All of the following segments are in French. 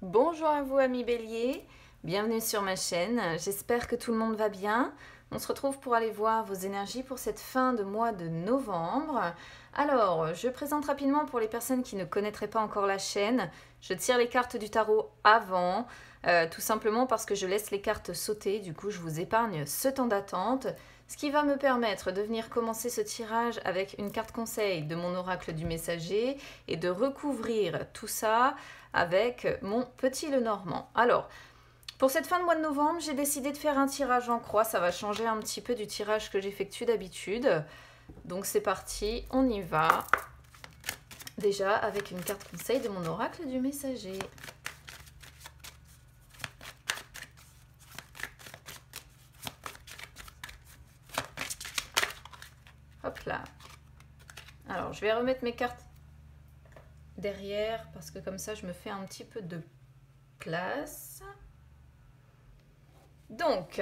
Bonjour à vous amis Bélier, bienvenue sur ma chaîne, j'espère que tout le monde va bien. On se retrouve pour aller voir vos énergies pour cette fin de mois de novembre. Alors, je présente rapidement pour les personnes qui ne connaîtraient pas encore la chaîne. Je tire les cartes du tarot avant, tout simplement parce que je laisse les cartes sauter, du coup je vous épargne ce temps d'attente. Ce qui va me permettre de venir commencer ce tirage avec une carte conseil de mon oracle du messager et de recouvrir tout ça avec mon petit Lenormand. Alors, pour cette fin de mois de novembre, j'ai décidé de faire un tirage en croix. Ça va changer un petit peu du tirage que j'effectue d'habitude. Donc c'est parti, on y va. Déjà avec une carte conseil de mon oracle du messager. Hop là. Alors, je vais remettre mes cartes derrière parce que comme ça, je me fais un petit peu de place. Donc,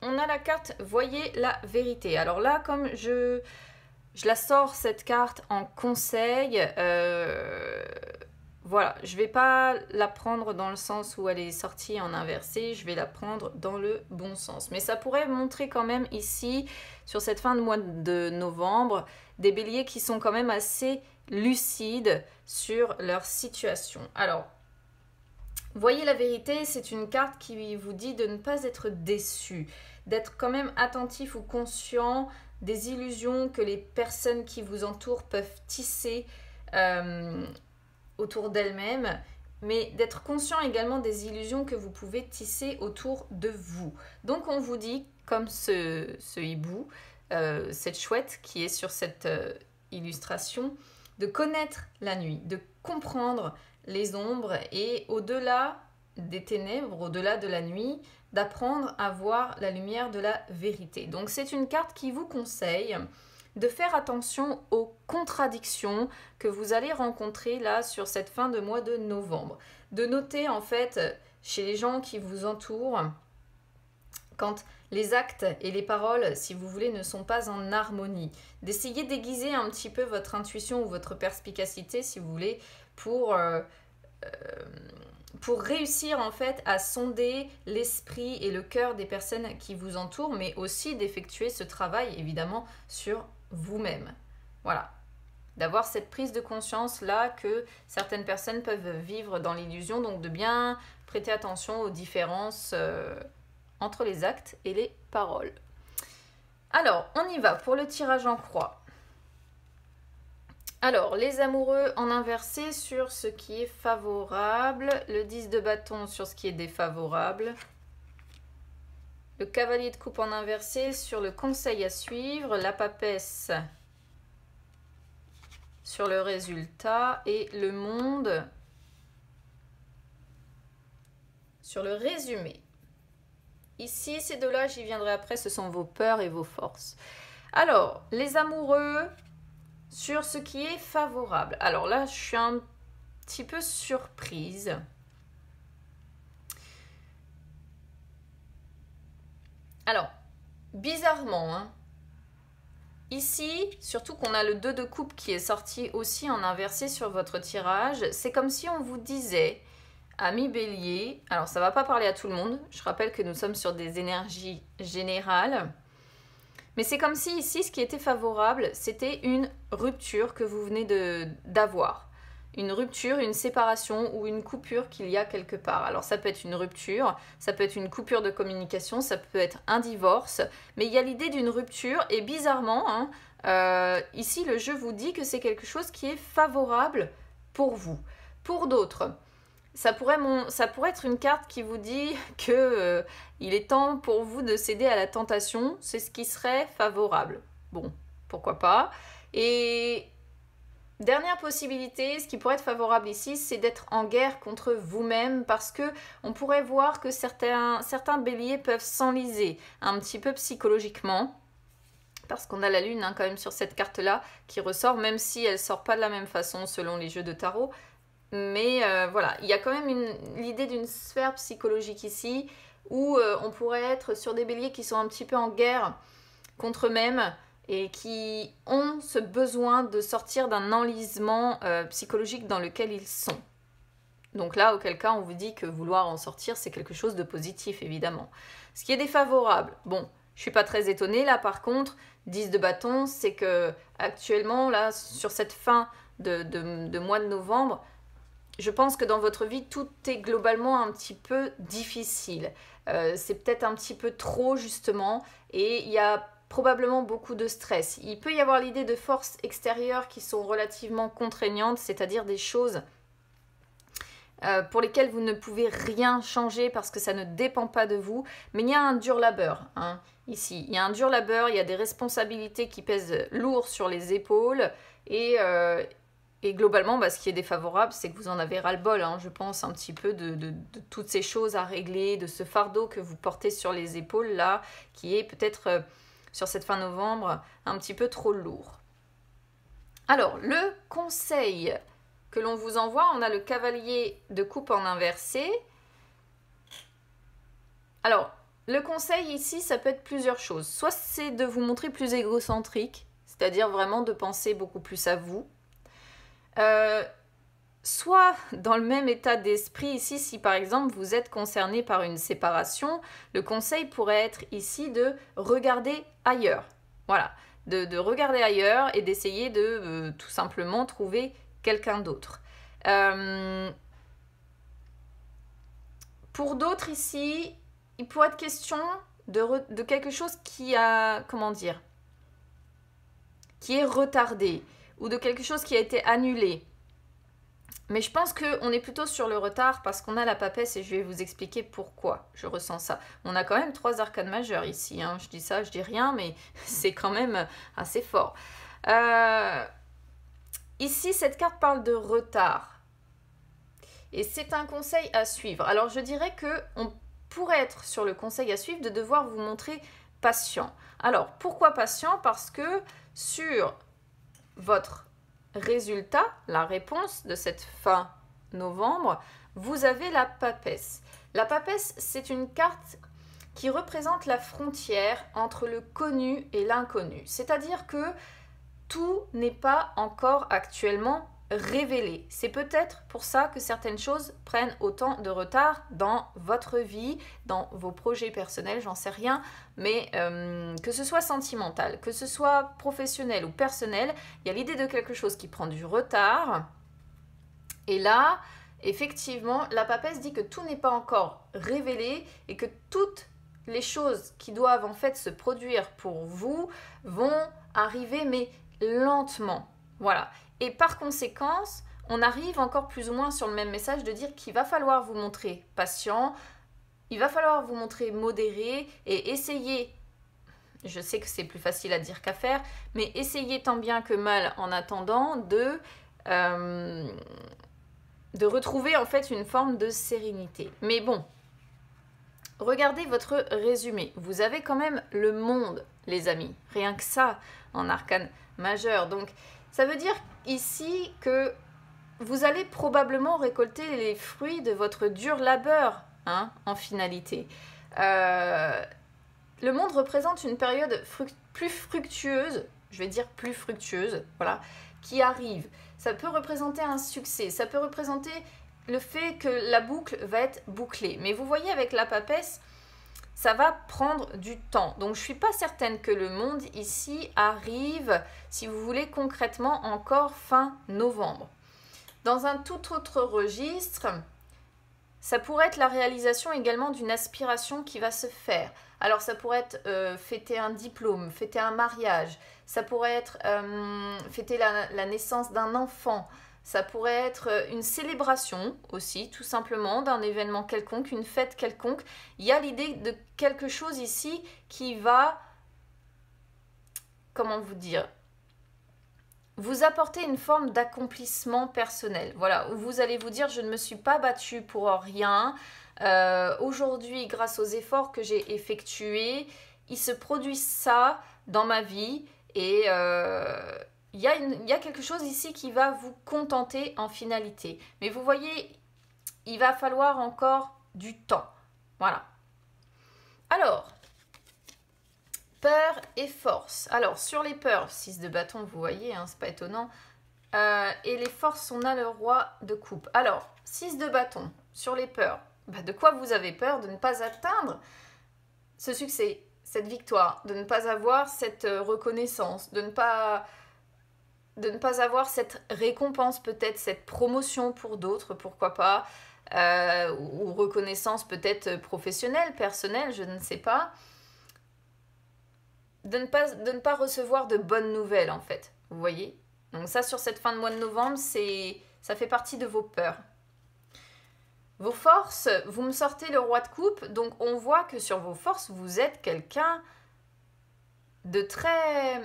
on a la carte « Voyez la vérité ». Alors là, comme je la sors cette carte en conseil, voilà, je ne vais pas la prendre dans le sens où elle est sortie en inversé, je vais la prendre dans le bon sens. Mais ça pourrait montrer quand même ici, sur cette fin de mois de novembre, des béliers qui sont quand même assez lucides sur leur situation. Alors, voyez la vérité, c'est une carte qui vous dit de ne pas être déçu, d'être quand même attentif ou conscient des illusions que les personnes qui vous entourent peuvent tisser autour d'elles-mêmes, mais d'être conscient également des illusions que vous pouvez tisser autour de vous. Donc on vous dit, comme ce hibou, cette chouette qui est sur cette illustration, de connaître la nuit, de comprendre les ombres et au-delà des ténèbres, au-delà de la nuit, d'apprendre à voir la lumière de la vérité. Donc c'est une carte qui vous conseille de faire attention aux contradictions que vous allez rencontrer là sur cette fin de mois de novembre. De noter en fait chez les gens qui vous entourent quand les actes et les paroles, si vous voulez, ne sont pas en harmonie. D'essayer d'aiguiser un petit peu votre intuition ou votre perspicacité, si vous voulez, pour réussir en fait à sonder l'esprit et le cœur des personnes qui vous entourent, mais aussi d'effectuer ce travail évidemment sur vous-même. Voilà, d'avoir cette prise de conscience là que certaines personnes peuvent vivre dans l'illusion, donc de bien prêter attention aux différences entre les actes et les paroles. Alors, on y va pour le tirage en croix. Alors, les amoureux en inversé sur ce qui est favorable, le 10 de bâton sur ce qui est défavorable, le cavalier de coupe en inversé sur le conseil à suivre, la papesse sur le résultat et le monde sur le résumé. Ici, ces deux-là, j'y viendrai après, ce sont vos peurs et vos forces. Alors, les amoureux sur ce qui est favorable. Alors là, je suis un petit peu surprise. Alors, bizarrement, hein, ici, surtout qu'on a le 2 de coupe qui est sorti aussi en inversé sur votre tirage, c'est comme si on vous disait, amis bélier, alors ça ne va pas parler à tout le monde, je rappelle que nous sommes sur des énergies générales, mais c'est comme si ici, ce qui était favorable, c'était une rupture que vous venez d'avoir. Une rupture, une séparation ou une coupure qu'il y a quelque part. Alors ça peut être une rupture, ça peut être une coupure de communication, ça peut être un divorce, mais il y a l'idée d'une rupture et bizarrement, hein, ici le jeu vous dit que c'est quelque chose qui est favorable pour vous. Pour d'autres, ça pourrait être une carte qui vous dit que il est temps pour vous de céder à la tentation, c'est ce qui serait favorable. Bon, pourquoi pas. Et dernière possibilité, ce qui pourrait être favorable ici, c'est d'être en guerre contre vous-même parce que on pourrait voir que certains béliers peuvent s'enliser un petit peu psychologiquement. Parce qu'on a la lune hein, quand même sur cette carte-là qui ressort, même si elle ne sort pas de la même façon selon les jeux de tarot. Mais voilà, il y a quand même l'idée d'une sphère psychologique ici où on pourrait être sur des béliers qui sont un petit peu en guerre contre eux-mêmes et qui ont ce besoin de sortir d'un enlisement psychologique dans lequel ils sont. Donc là, auquel cas, on vous dit que vouloir en sortir, c'est quelque chose de positif, évidemment. Ce qui est défavorable, bon, je suis pas très étonnée là, par contre, 10 de bâton, c'est que actuellement, là, sur cette fin de mois de novembre, je pense que dans votre vie, tout est globalement un petit peu difficile. C'est peut-être un petit peu trop, justement, et il y a probablement beaucoup de stress. Il peut y avoir l'idée de forces extérieures qui sont relativement contraignantes, c'est-à-dire des choses pour lesquelles vous ne pouvez rien changer parce que ça ne dépend pas de vous. Mais il y a un dur labeur, hein, ici. Il y a un dur labeur, il y a des responsabilités qui pèsent lourd sur les épaules. Et globalement, ce qui est défavorable, c'est que vous en avez ras-le-bol, hein, je pense, un petit peu de toutes ces choses à régler, de ce fardeau que vous portez sur les épaules, là, qui est peut-être, sur cette fin novembre, un petit peu trop lourd. Alors, le conseil que l'on vous envoie, on a le cavalier de coupe en inversé. Alors, le conseil ici, ça peut être plusieurs choses. Soit c'est de vous montrer plus égocentrique, c'est-à-dire vraiment de penser beaucoup plus à vous. Soit dans le même état d'esprit ici, si par exemple vous êtes concerné par une séparation, le conseil pourrait être ici de regarder ailleurs. Voilà, de regarder ailleurs et d'essayer de tout simplement trouver quelqu'un d'autre. Pour d'autres ici, il pourrait être question de quelque chose qui a, comment dire, qui est retardé ou de quelque chose qui a été annulé. Mais je pense qu'on est plutôt sur le retard parce qu'on a la papesse et je vais vous expliquer pourquoi je ressens ça. On a quand même 3 arcanes majeures ici, hein. Je dis ça, je dis rien, mais c'est quand même assez fort. Ici, cette carte parle de retard. Et c'est un conseil à suivre. Alors, je dirais qu'on pourrait être sur le conseil à suivre de devoir vous montrer patient. Alors, pourquoi patient? Parce que sur votre résultat, la réponse de cette fin novembre, vous avez la papesse. La papesse, c'est une carte qui représente la frontière entre le connu et l'inconnu. C'est-à-dire que tout n'est pas encore actuellement révélé. C'est peut-être pour ça que certaines choses prennent autant de retard dans votre vie, dans vos projets personnels, j'en sais rien, mais que ce soit sentimental, que ce soit professionnel ou personnel, il y a l'idée de quelque chose qui prend du retard. Et là, effectivement, la papesse dit que tout n'est pas encore révélé et que toutes les choses qui doivent en fait se produire pour vous vont arriver, mais lentement. Voilà. Et par conséquence, on arrive encore plus ou moins sur le même message de dire qu'il va falloir vous montrer patient, il va falloir vous montrer modéré et essayer, je sais que c'est plus facile à dire qu'à faire, mais essayez tant bien que mal en attendant de retrouver en fait une forme de sérénité. Mais bon, regardez votre résumé. Vous avez quand même le monde, les amis. Rien que ça, en arcane majeur. Donc, ça veut dire ici que vous allez probablement récolter les fruits de votre dur labeur, hein, en finalité. Le monde représente une période plus fructueuse, je vais dire plus fructueuse, voilà, qui arrive. Ça peut représenter un succès, ça peut représenter le fait que la boucle va être bouclée. Mais vous voyez, avec la papesse, ça va prendre du temps. Donc, je ne suis pas certaine que le monde ici arrive, si vous voulez, concrètement encore fin novembre. Dans un tout autre registre, ça pourrait être la réalisation également d'une aspiration qui va se faire. Alors, ça pourrait être fêter un diplôme, fêter un mariage, ça pourrait être fêter la naissance d'un enfant, ça pourrait être une célébration aussi, tout simplement, d'un événement quelconque, une fête quelconque. Il y a l'idée de quelque chose ici qui va, comment vous dire, vous apporter une forme d'accomplissement personnel. Voilà, où vous allez vous dire, je ne me suis pas battue pour rien. Aujourd'hui, grâce aux efforts que j'ai effectués, il se produit ça dans ma vie et il y a quelque chose ici qui va vous contenter en finalité. Mais vous voyez, il va falloir encore du temps. Voilà. Alors, peur et force. Alors, sur les peurs, 6 de bâton, vous voyez, hein, c'est pas étonnant. Et les forces, on a le roi de coupe. Alors, 6 de bâton sur les peurs. Bah, de quoi vous avez peur? De ne pas atteindre ce succès, cette victoire, de ne pas avoir cette reconnaissance, de ne pas avoir cette récompense, peut-être cette promotion pour d'autres, pourquoi pas, ou reconnaissance peut-être professionnelle, personnelle, je ne sais pas. De ne pas recevoir de bonnes nouvelles, en fait, vous voyez. Donc ça, sur cette fin de mois de novembre, ça fait partie de vos peurs. Vos forces, vous me sortez le roi de coupe, donc on voit que sur vos forces, vous êtes quelqu'un de très...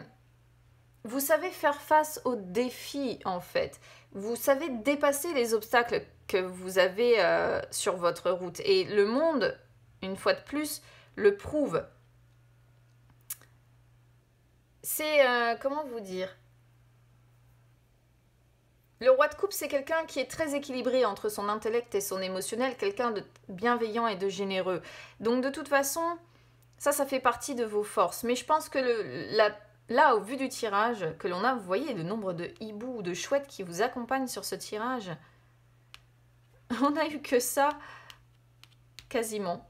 Vous savez faire face aux défis, en fait. Vous savez dépasser les obstacles que vous avez sur votre route. Et le monde, une fois de plus, le prouve. C'est... comment vous dire? Le roi de coupe, c'est quelqu'un qui est très équilibré entre son intellect et son émotionnel, quelqu'un de bienveillant et de généreux. Donc de toute façon, ça fait partie de vos forces. Mais je pense que là, au vu du tirage que l'on a, vous voyez le nombre de hiboux ou de chouettes qui vous accompagnent sur ce tirage. On n'a eu que ça, quasiment.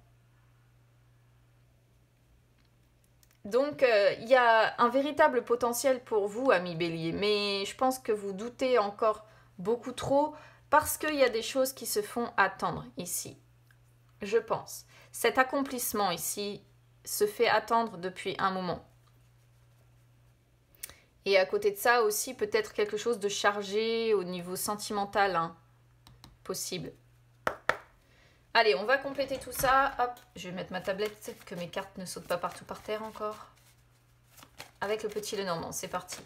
Donc, il y a un véritable potentiel pour vous, amis Bélier, mais je pense que vous doutez encore beaucoup trop parce qu'il y a des choses qui se font attendre ici. Je pense. Cet accomplissement ici se fait attendre depuis un moment. Et à côté de ça aussi, peut-être quelque chose de chargé au niveau sentimental, hein, possible. Allez, on va compléter tout ça. Hop, je vais mettre ma tablette, que mes cartes ne sautent pas partout par terre encore. Avec le petit Lenormand, c'est parti.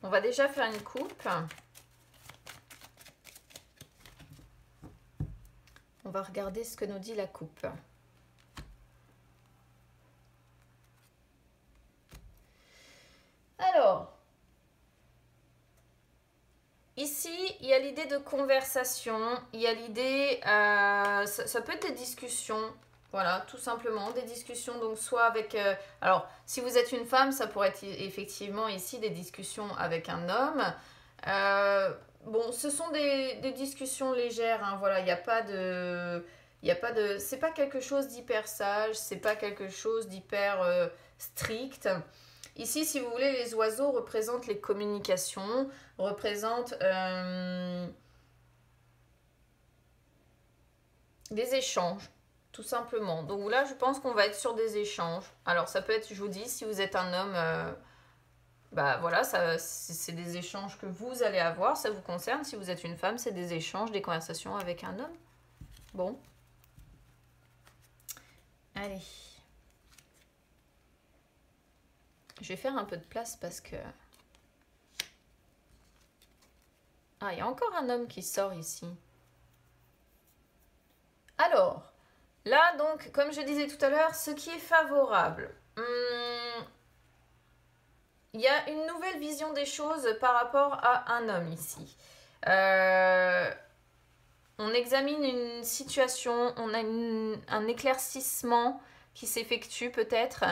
On va déjà faire une coupe. On va regarder ce que nous dit la coupe. Alors, ici, il y a l'idée de conversation, il y a l'idée, ça peut être des discussions, voilà, tout simplement, des discussions, donc soit avec, alors, si vous êtes une femme, ça pourrait être effectivement ici des discussions avec un homme. Bon, ce sont des discussions légères, hein, voilà, il n'y a pas de... c'est pas quelque chose d'hyper sage, c'est pas quelque chose d'hyper strict. Ici, si vous voulez, les oiseaux représentent les communications, représentent des échanges, tout simplement. Donc là, je pense qu'on va être sur des échanges. Alors, ça peut être, je vous dis, si vous êtes un homme... bah voilà, c'est des échanges que vous allez avoir, ça vous concerne. Si vous êtes une femme, c'est des échanges, des conversations avec un homme. Bon. Allez. Je vais faire un peu de place parce que... Ah, il y a encore un homme qui sort ici. Alors, là donc, comme je disais tout à l'heure, ce qui est favorable... il y a une nouvelle vision des choses par rapport à un homme ici. On examine une situation, on a un éclaircissement qui s'effectue peut-être.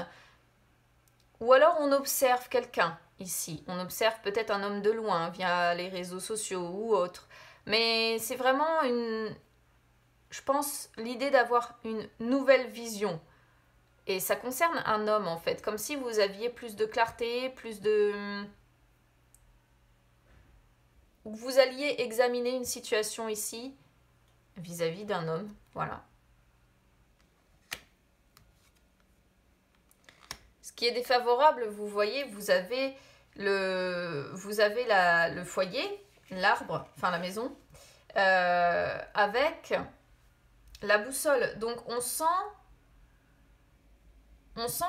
Ou alors on observe quelqu'un ici. On observe peut-être un homme de loin via les réseaux sociaux ou autre. Mais c'est vraiment je pense, l'idée d'avoir une nouvelle vision. Et ça concerne un homme en fait, comme si vous aviez plus de clarté, plus de... Vous alliez examiner une situation ici vis-à-vis d'un homme, voilà. Ce qui est défavorable, vous voyez, vous avez le foyer, l'arbre, enfin la maison, avec la boussole. Donc on sent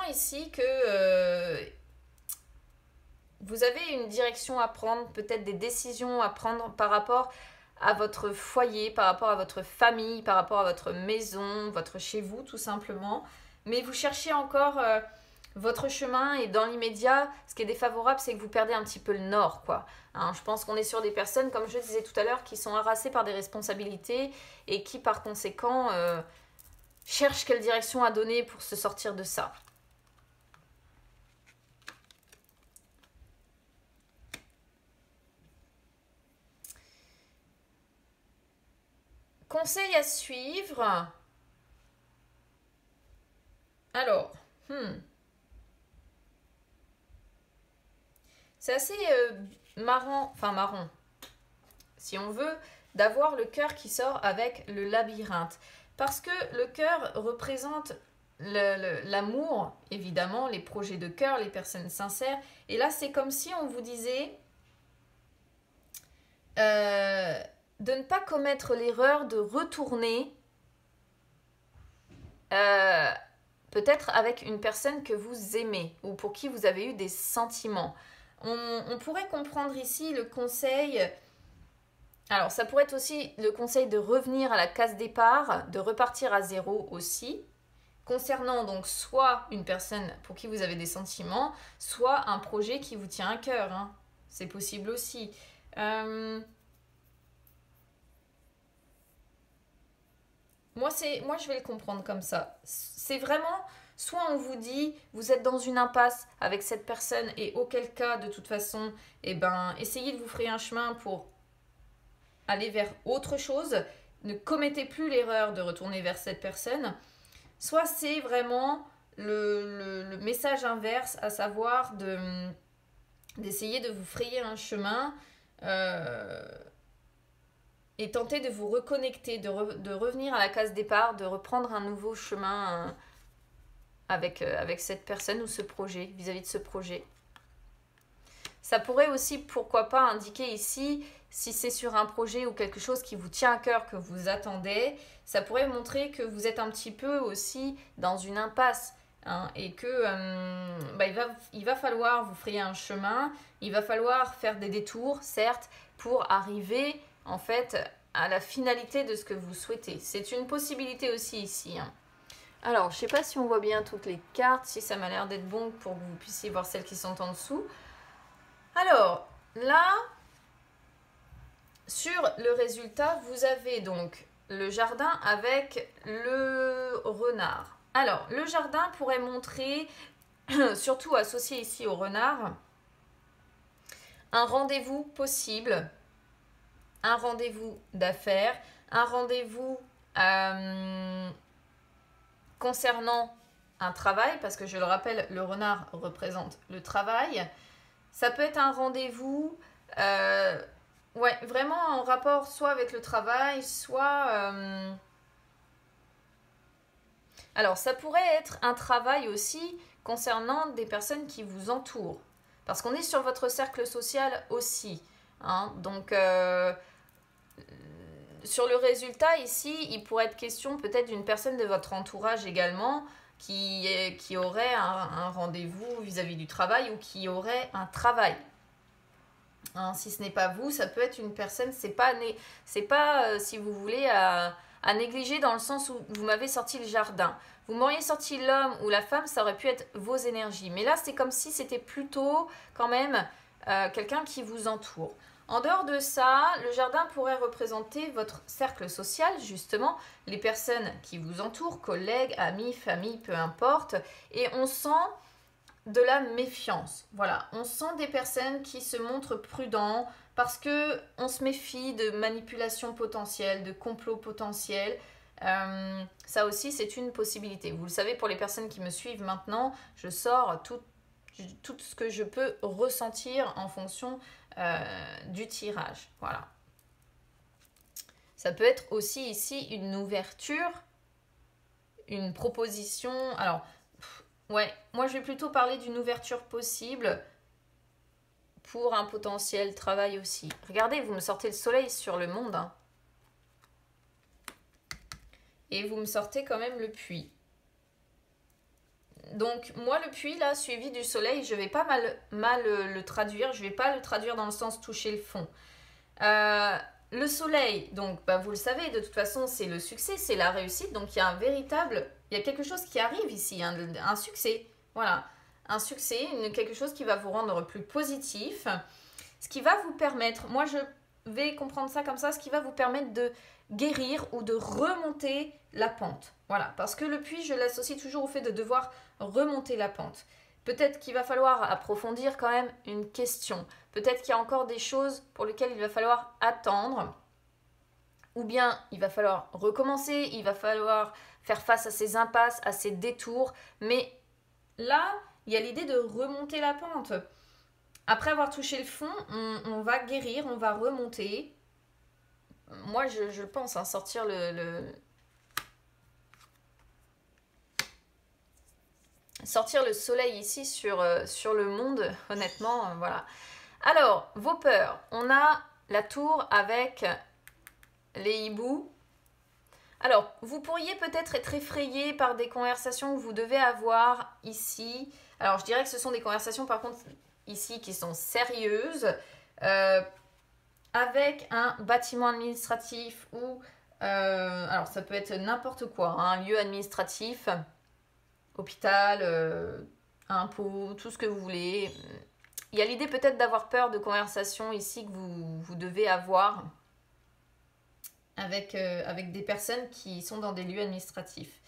ici que vous avez une direction à prendre, peut-être des décisions à prendre par rapport à votre foyer, par rapport à votre famille, par rapport à votre maison, votre chez vous tout simplement. Mais vous cherchez encore votre chemin et dans l'immédiat, ce qui est défavorable, c'est que vous perdez un petit peu le nord, quoi. Hein, je pense qu'on est sur des personnes, comme je disais tout à l'heure, qui sont harassées par des responsabilités et qui, par conséquent, cherchent quelle direction à donner pour se sortir de ça. Conseil à suivre. Alors, c'est assez marrant, si on veut, d'avoir le cœur qui sort avec le labyrinthe. Parce que le cœur représente l'amour, évidemment, les projets de cœur, les personnes sincères. Et là, c'est comme si on vous disait de ne pas commettre l'erreur de retourner peut-être avec une personne que vous aimez ou pour qui vous avez eu des sentiments. On pourrait comprendre ici le conseil. Alors, ça pourrait être aussi le conseil de revenir à la case départ, de repartir à zéro aussi, concernant donc soit une personne pour qui vous avez des sentiments, soit un projet qui vous tient à cœur. Hein. C'est possible aussi. Moi, je vais le comprendre comme ça. C'est vraiment, soit on vous dit, vous êtes dans une impasse avec cette personne et auquel cas, de toute façon, eh ben, essayez de vous frayer un chemin pour aller vers autre chose. Ne commettez plus l'erreur de retourner vers cette personne. Soit c'est vraiment le message inverse, à savoir d'essayer de vous frayer un chemin et tenter de vous reconnecter, de revenir à la case départ, de reprendre un nouveau chemin avec cette personne ou ce projet, vis-à-vis de ce projet. Ça pourrait aussi, pourquoi pas, indiquer ici, si c'est sur un projet ou quelque chose qui vous tient à cœur, que vous attendez, ça pourrait montrer que vous êtes un petit peu aussi dans une impasse. Hein, et que il va falloir vous frayer un chemin, il va falloir faire des détours, certes, pour arriver en fait à la finalité de ce que vous souhaitez. C'est une possibilité aussi ici. Hein. Alors, je ne sais pas si on voit bien toutes les cartes, si ça m'a l'air d'être bon pour que vous puissiez voir celles qui sont en dessous. Alors, là, sur le résultat, vous avez donc le jardin avec le renard. Alors, le jardin pourrait montrer, surtout associé ici au renard, un rendez-vous possible, un rendez-vous d'affaires, un rendez-vous concernant un travail, parce que je le rappelle, le renard représente le travail. Ça peut être un rendez-vous, vraiment en rapport soit avec le travail, soit... Alors, ça pourrait être un travail aussi concernant des personnes qui vous entourent. Parce qu'on est sur votre cercle social aussi. Hein, donc, sur le résultat ici, il pourrait être question peut-être d'une personne de votre entourage également qui aurait un rendez-vous vis-à-vis du travail ou qui aurait un travail. Hein, si ce n'est pas vous, ça peut être une personne, c'est pas si vous voulez, à négliger dans le sens où vous m'avez sorti le jardin. Vous m'auriez sorti l'homme ou la femme, ça aurait pu être vos énergies. Mais là, c'est comme si c'était plutôt quand même quelqu'un qui vous entoure. En dehors de ça, le jardin pourrait représenter votre cercle social, justement, les personnes qui vous entourent, collègues, amis, famille, peu importe. Et on sent de la méfiance. Voilà, on sent des personnes qui se montrent prudents parce que on se méfie de manipulations potentielles, de complots potentiels. Ça aussi, c'est une possibilité. Vous le savez, pour les personnes qui me suivent maintenant, je sors tout ce que je peux ressentir en fonction du tirage. Voilà. Ça peut être aussi ici une ouverture, une proposition. Alors, ouais, moi je vais plutôt parler d'une ouverture possible pour un potentiel travail aussi. Regardez, vous me sortez le soleil sur le monde. Hein. Et vous me sortez quand même le puits. Donc, moi, le puits, là, suivi du soleil, je ne vais pas mal le traduire. Je ne vais pas le traduire dans le sens toucher le fond. Le soleil, donc, vous le savez, de toute façon, c'est le succès, c'est la réussite. Donc, il y a quelque chose qui arrive ici, un succès. Voilà. un succès, quelque chose qui va vous rendre plus positif, ce qui va vous permettre, moi je vais comprendre ça comme ça, ce qui va vous permettre de guérir ou de remonter la pente. Voilà, parce que le puits, je l'associe toujours au fait de devoir remonter la pente. Peut-être qu'il va falloir approfondir quand même une question. Peut-être qu'il y a encore des choses pour lesquelles il va falloir attendre. Ou bien il va falloir recommencer, il va falloir faire face à ces impasses, à ces détours. Mais là, il y a l'idée de remonter la pente. Après avoir touché le fond, on va guérir, on va remonter. Moi, je pense sortir sortir le soleil ici sur le monde, honnêtement, voilà. Alors, vos peurs. On a la tour avec les hiboux. Alors, vous pourriez peut-être être effrayé par des conversations que vous devez avoir ici. Alors, je dirais que ce sont des conversations, par contre, ici, qui sont sérieuses, avec un bâtiment administratif ou... alors, ça peut être n'importe quoi, hein, un lieu administratif, hôpital, impôts, tout ce que vous voulez. Il y a l'idée peut-être d'avoir peur de conversations ici que vous devez avoir avec des personnes qui sont dans des lieux administratifs.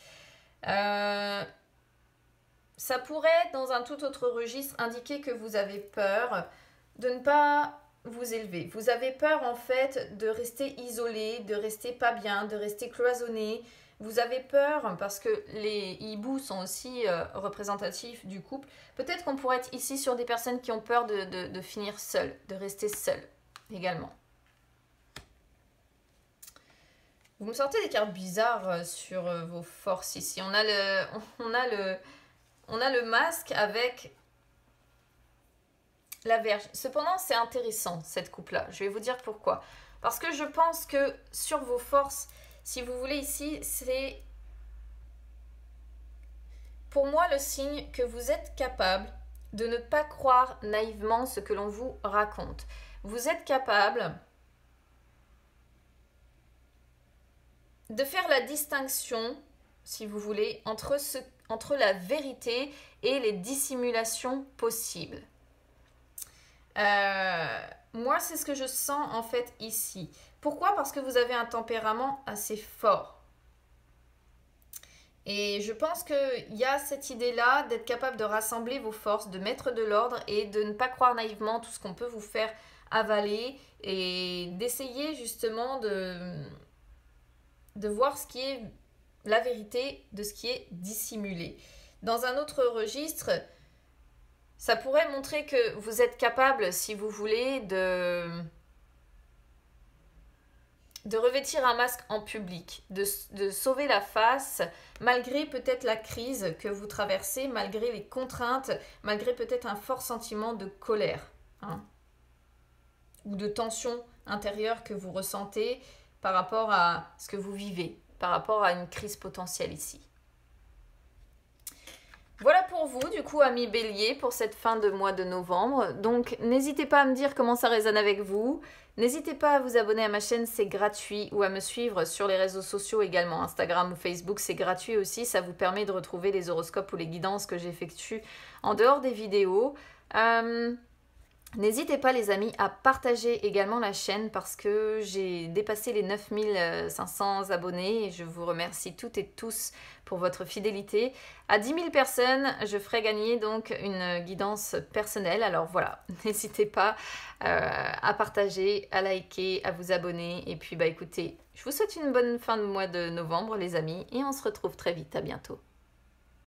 Ça pourrait, dans un tout autre registre, indiquer que vous avez peur de ne pas vous élever. Vous avez peur, en fait, de rester isolé, de rester pas bien, de rester cloisonné. Vous avez peur, parce que les hiboux sont aussi représentatifs du couple. Peut-être qu'on pourrait être ici sur des personnes qui ont peur de finir seules, de rester seules également. Vous me sortez des cartes bizarres sur vos forces ici. On a le masque avec la Vierge. Cependant, c'est intéressant, cette coupe-là. Je vais vous dire pourquoi. Parce que je pense que sur vos forces, si vous voulez ici, c'est pour moi le signe que vous êtes capable de ne pas croire naïvement ce que l'on vous raconte. Vous êtes capable de faire la distinction, si vous voulez, entre la vérité et les dissimulations possibles. Moi, c'est ce que je sens en fait ici. Pourquoi? Parce que vous avez un tempérament assez fort. Et je pense qu'il y a cette idée-là d'être capable de rassembler vos forces, de mettre de l'ordre et de ne pas croire naïvement tout ce qu'on peut vous faire avaler et d'essayer justement de voir ce qui est la vérité de ce qui est dissimulé. Dans un autre registre, ça pourrait montrer que vous êtes capable, si vous voulez, de revêtir un masque en public, de sauver la face, malgré peut-être la crise que vous traversez, malgré les contraintes, malgré peut-être un fort sentiment de colère, hein, ou de tension intérieure que vous ressentez par rapport à ce que vous vivez, par rapport à une crise potentielle ici. Voilà pour vous, du coup, amis Bélier, pour cette fin de mois de novembre. Donc, n'hésitez pas à me dire comment ça résonne avec vous. N'hésitez pas à vous abonner à ma chaîne, c'est gratuit, ou à me suivre sur les réseaux sociaux également, Instagram ou Facebook, c'est gratuit aussi. Ça vous permet de retrouver les horoscopes ou les guidances que j'effectue en dehors des vidéos. N'hésitez pas les amis à partager également la chaîne parce que j'ai dépassé les 9500 abonnés et je vous remercie toutes et tous pour votre fidélité. À 10 000 personnes, je ferai gagner donc une guidance personnelle. Alors voilà, n'hésitez pas à partager, à liker, à vous abonner. Et puis bah écoutez, je vous souhaite une bonne fin de mois de novembre les amis et on se retrouve très vite. À bientôt.